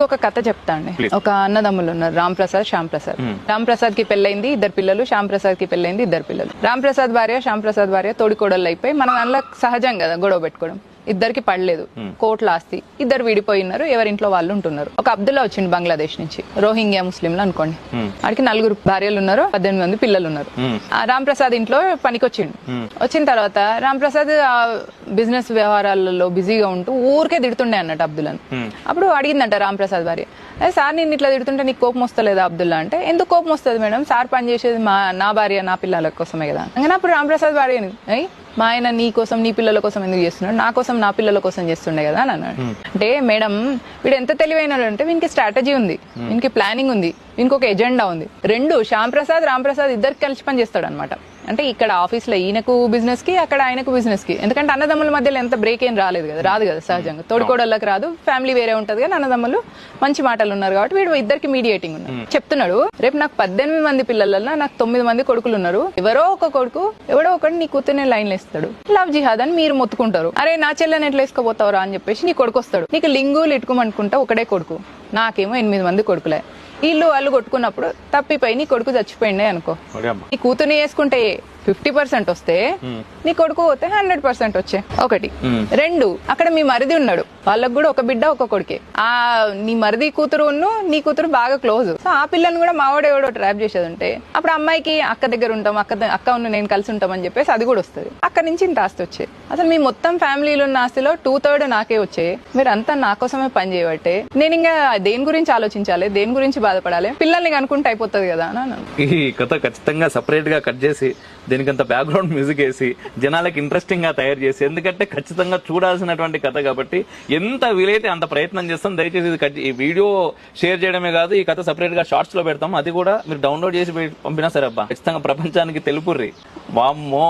ఒక కథ చెప్తా అండి. ఒక అన్నదమ్ములు ఉన్నారు, రామ్ ప్రసాద్, శ్యామ్ ప్రసాద్. రామ్ ప్రసాద్ కి పెళ్ళైంది, 2 పిల్లలు. శ్యామ్ ప్రసాద్ కి పెళ్ళైంది, 2 పిల్లలు. రామ్ ప్రసాద్ భార్య, శ్యామ్ ప్రసాద్ భార్య తోడికోడళ్ళు అయిపోయి మన దానిలో సహజం కదా గొడవ పెట్టుకోవడం. ఇద్దరికి పడలేదు, కోట్ల ఆస్తి, ఇద్దరు విడిపోయినారు, ఎవరింట్లో వాళ్ళు ఉంటున్నారు. ఒక అబ్దుల్లా వచ్చింది బంగ్లాదేశ్ నుంచి, రోహింగ్యా ముస్లింలు అనుకోండి. వాడికి 4 భార్యలు ఉన్నారు, 18 మంది పిల్లలు ఉన్నారు. రామ్ ప్రసాద్ ఇంట్లో పనికొచ్చిండు. వచ్చిన తర్వాత రామ్ ప్రసాద్ బిజినెస్ వ్యవహారాలలో బిజీగా ఉంటూ ఊరికే తిడుతుండే అన్నట్టు అబ్దుల్లాని. అప్పుడు అడిగిందంట రామ్ ప్రసాద్ భార్య, సార్ నేను ఇట్లా తిడుతుంటే నీకు కోపం వస్తలేదా అబ్దుల్లా అంటే, ఎందుకు కోపం వస్తుంది మేడం, సార్ పని చేసేది నా భార్య నా పిల్లల కోసమే కదా. അങ്ങനെ అప్పుడు రామ్ ప్రసాద్ భార్య మా ఆయన నీ కోసం నీ పిల్లల కోసం ఎందుకు చేస్తున్నాడు, నా కోసం నా పిల్లల కోసం చేస్తుండే కదా అని అన్నాడు. అంటే మేడం వీడు ఎంత తెలివైనాడు అంటే వీనికి స్ట్రాటజీ ఉంది, వీనికి ప్లానింగ్ ఉంది, వీనికి ఒక ఎజెండా ఉంది. 2 శ్యామ్ ప్రసాద్ రామ్ ప్రసాద్ ఇద్దరికి కలిసి పని చేస్తాడు అనమాట. అంటే ఇక్కడ ఆఫీస్ లో ఈయనకు బిజినెస్ కి, అక్కడ ఆయనకు బిజినెస్ కి. ఎందుకంటే అన్నదమ్ముల మధ్యలో ఎంత బ్రేక్ ఏం రాదు కదా సహజంగా. తోడుకోడళ్ళకి రాదు, ఫ్యామిలీ వేరే ఉంటది కానీ అన్నదమ్ములు మంచి మాటలు ఉన్నారు కాబట్టి వీడు ఇద్దరికి మీడియేటింగ్ ఉన్నారు. చెప్తున్నాడు, రేపు నాకు 18 మంది పిల్లలలో నాకు 9 మంది కొడుకులు ఉన్నారు, ఎవరో ఒక కొడుకు ఎవడో ఒకటి నీ కూతుర్నే లైన్లు వేస్తాడు, లవ్ జిహాద్ అని మీరు మొత్తుకుంటారు. అరే నా చెల్లెని ఎట్లా వేసుకోపోతావురా అని చెప్పేసి నీ కొడుకు వస్తాడు. నీకు లింగులు ఇట్టుకోమనుకుంటా ఒకడే కొడుకు, నాకేమో 8 మంది కొడుకులే. వీళ్ళు వాళ్ళు కొట్టుకున్నప్పుడు తప్పిపోయి నీ కొడుకు చచ్చిపోయిండే అనుకో, నీ కూతుర్ని వేసుకుంటే 50% వస్తే నీ కొడుకు పోతే 100% వచ్చే. 1. 2, అక్కడ మీ మరిది ఉన్నాడు, వాళ్ళకు కూడా ఒక బిడ్డ ఒక కొడుకే. నీ మరిది కూతురు నీ కూతురు బాగా క్లోజ్. సో ఆ పిల్లని కూడా మావాడేవాడో ట్రాప్ చేసేది ఉంటే అప్పుడు అమ్మాయికి అక్క దగ్గర ఉంటాం, అక్క నేను కలిసి ఉంటాం అని చెప్పేసి అది కూడా వస్తుంది. అక్కడ నుంచి ఇంత ఆస్తి వచ్చే. అసలు మీ మొత్తం ఫ్యామిలీలో ఉన్న ఆస్తిలో 2/3 నాకే వచ్చే. మీరు అంతా నా కోసమే పని చేయబట్టే నేను ఇంకా దేని గురించి ఆలోచించాలి, దేని గురించి బాధపడాలి, పిల్లల్ని కనుక్కుంటే అయిపోతుంది కదా అని. ఈ కథ ఖచ్చితంగా సెపరేట్ గా కట్ చేసి దీనికంత బ్యాక్గ్రౌండ్ మ్యూజిక్ వేసి జనాలకి ఇంట్రెస్టింగ్ గా తయారు చేసి, ఎందుకంటే ఖచ్చితంగా చూడాల్సినటువంటి కథ కాబట్టి ఎంత వీలైతే అంత ప్రయత్నం చేస్తాం. దయచేసి ఈ వీడియో షేర్ చేయడమే కాదు, ఈ కథ సెపరేట్ గా షార్ట్స్ లో పెడతాం, అది కూడా మీరు డౌన్లోడ్ చేసి పంపినా సరే అబ్బా ఖచ్చితంగా ప్రపంచానికి తెలుపుర్రి. వామ్మో.